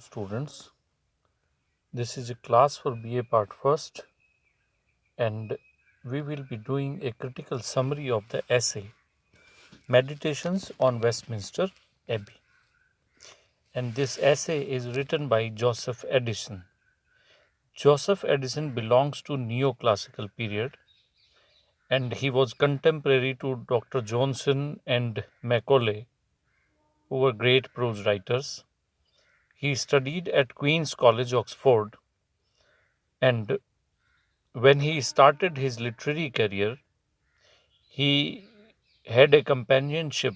Students, this is a class for BA Part First, and we will be doing a critical summary of the essay Meditations on Westminster Abbey. And this essay is written by Joseph Addison. Joseph Addison belongs to neoclassical period, and he was contemporary to Dr. Johnson and Macaulay, who were great prose writers. He studied at Queen's College, Oxford, and when he started his literary career, he had a companionship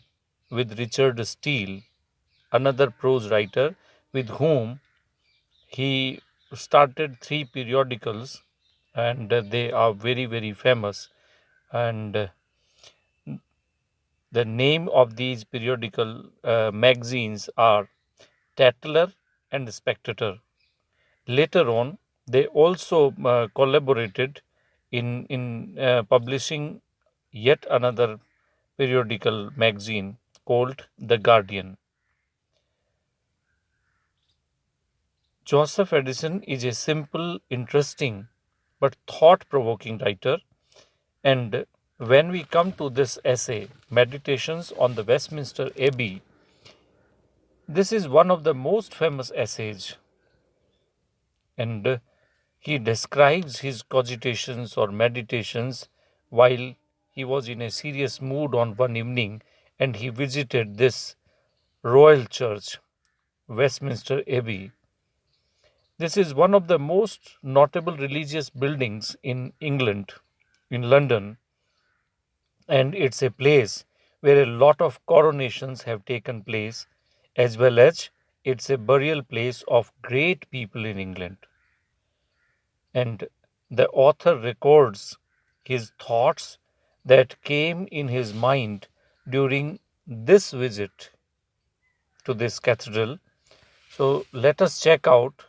with Richard Steele, another prose writer with whom he started three periodicals, and they are very, very famous. And the name of these periodical magazines are Tatler and Spectator. Later on, they also collaborated in publishing yet another periodical magazine called The Guardian. Joseph Addison is a simple, interesting, but thought provoking writer. And when we come to this essay, Meditations on the Westminster Abbey, this is one of the most famous essays. And he describes his cogitations or meditations while he was in a serious mood on one evening and he visited this royal church, Westminster Abbey. This is one of the most notable religious buildings in England, in London, and it's a place where a lot of coronations have taken place, as well as it's a burial place of great people in England. And the author records his thoughts that came in his mind during this visit to this cathedral. So let us check out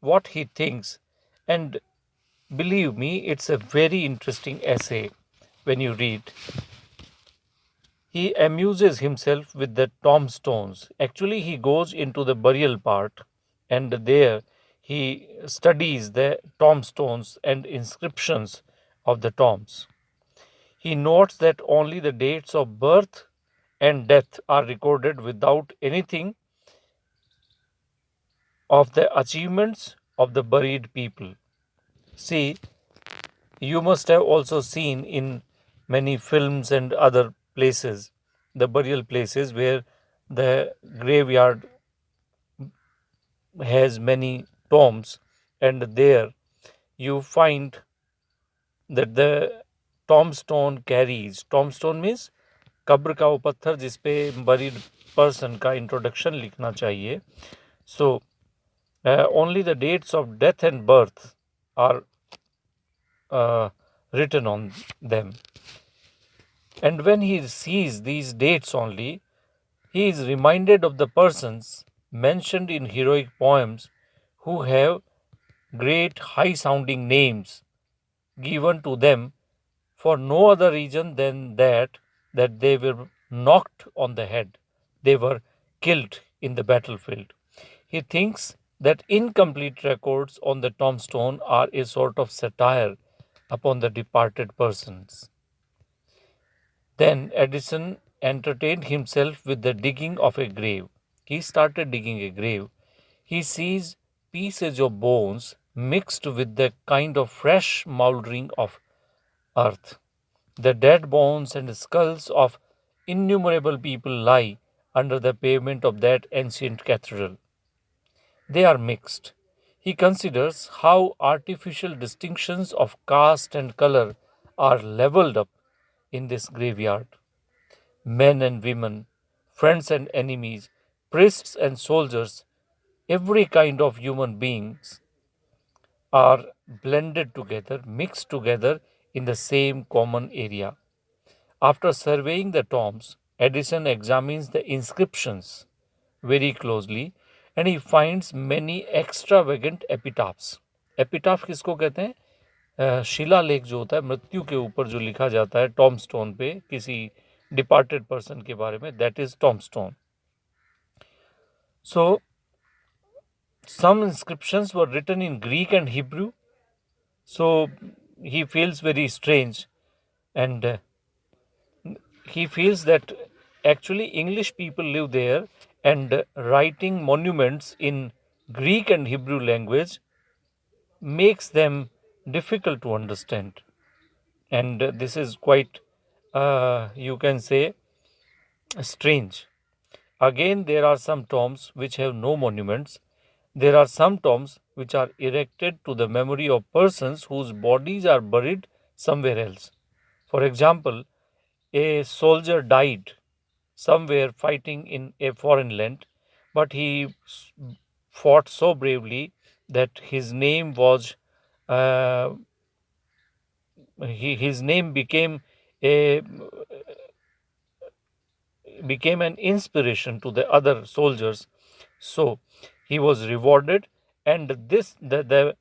what he thinks. And believe me, it's a very interesting essay when you read. He amuses himself with the tombstones. Actually, he goes into the burial part and there he studies the tombstones and inscriptions of the tombs. He notes that only the dates of birth and death are recorded without anything of the achievements of the buried people. See, you must have also seen in many films and other places, the burial places where the graveyard has many tombs, and there you find that the tombstone means कब्र का वो पत्थर जिस पे buried person का introduction लिखना चाहिए. So only the dates of death and birth are written on them. And when he sees these dates only, he is reminded of the persons mentioned in heroic poems who have great high sounding names given to them for no other reason than that they were knocked on the head, they were killed in the battlefield. He thinks that incomplete records on the tombstone are a sort of satire upon the departed persons. Then Addison entertained himself with the digging of a grave. He started digging a grave. He sees pieces of bones mixed with the kind of fresh mouldering of earth. The dead bones and skulls of innumerable people lie under the pavement of that ancient cathedral. They are mixed. He considers how artificial distinctions of caste and color are leveled up in this graveyard. Men and women, friends and enemies, priests and soldiers, every kind of human beings are blended together, mixed together in the same common area. After surveying the tombs, Addison examines the inscriptions very closely and he finds many extravagant epitaphs. Epitaph किसको कहते हैं? शिलालेख जो होता है मृत्यु के ऊपर जो लिखा जाता है टॉम्बस्टोन पे किसी डिपार्टेड पर्सन के बारे में, that is tombstone. So Some inscriptions were written in Greek and Hebrew, so he feels very strange, and he feels that actually English people live there, and writing monuments in Greek and Hebrew language makes them difficult to understand. And this is quite, you can say, strange. Again, there are some tombs which have no monuments. There are some tombs which are erected to the memory of persons whose bodies are buried somewhere else. For example, a soldier died somewhere fighting in a foreign land, but he fought so bravely that uh, his name a became an inspiration to the other soldiers. So he was rewarded, and the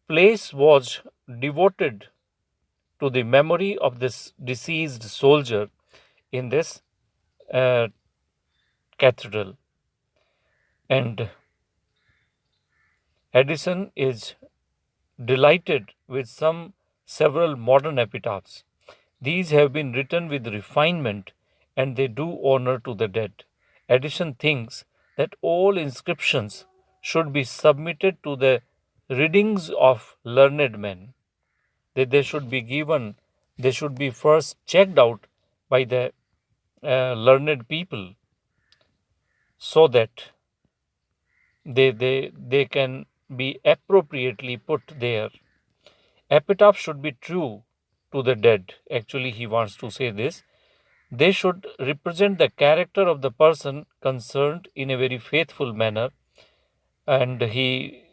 place was devoted to the memory of this deceased soldier in this uh, cathedral. And Addison is delighted with some several modern epitaphs. These have been written with refinement, and they do honor to the dead. Addison thinks that all inscriptions should be submitted to the readings of learned men. That they should be first checked out by the learned people, so that they can be appropriately put there. Epitaph should be true to the dead. Actually, he wants to say this. They should represent the character of the person concerned in a very faithful manner. And he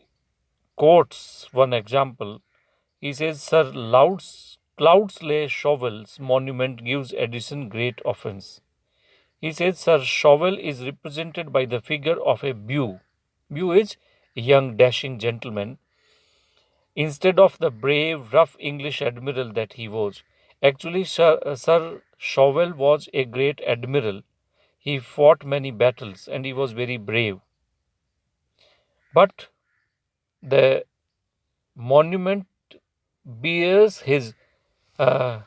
quotes one example. He says, Sir Cloudsley Shovel's monument gives Addison great offence. He says, Sir Shovel is represented by the figure of a beau. Beau is a young dashing gentleman, instead of the brave, rough English admiral that he was. Actually, Sir Shovel was a great admiral. He fought many battles and he was very brave. But the monument bears his uh,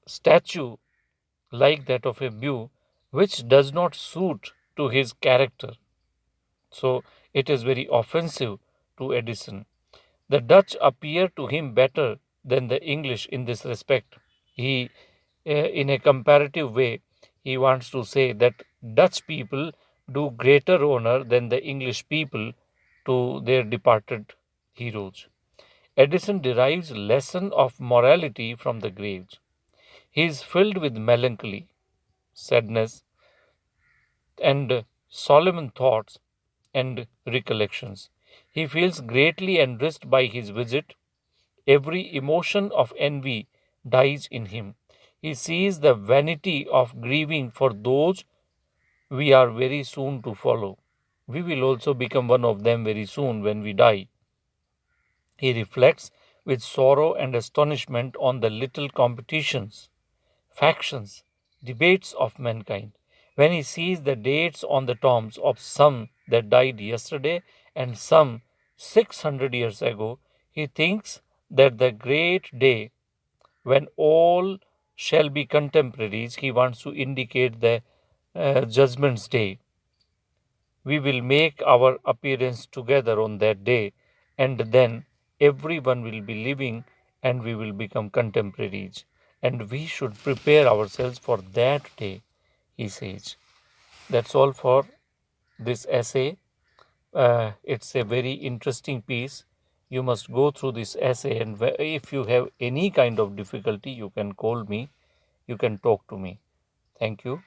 statue like that of a beau, which does not suit to his character. So it is very offensive to Addison. The Dutch appear to him better than the English in this respect. He, in a comparative way, he wants to say that Dutch people do greater honor than the English people to their departed heroes. Addison derives lesson of morality from the graves. He is filled with melancholy, sadness, and solemn thoughts and recollections. He feels greatly enriched by his visit. Every emotion of envy dies in him. He sees the vanity of grieving for those we are very soon to follow. We will also become one of them very soon when we die. He reflects with sorrow and astonishment on the little competitions, factions, debates of mankind. When he sees the dates on the tombs of some that died yesterday and some 600 years ago, he thinks that the great day when all shall be contemporaries, he wants to indicate the judgment's day. We will make our appearance together on that day, and then everyone will be living and we will become contemporaries. And we should prepare ourselves for that day, he says. That's all for this essay. It's a very interesting piece. You must go through this essay, and if you have any kind of difficulty, you can call me, you can talk to me. Thank you.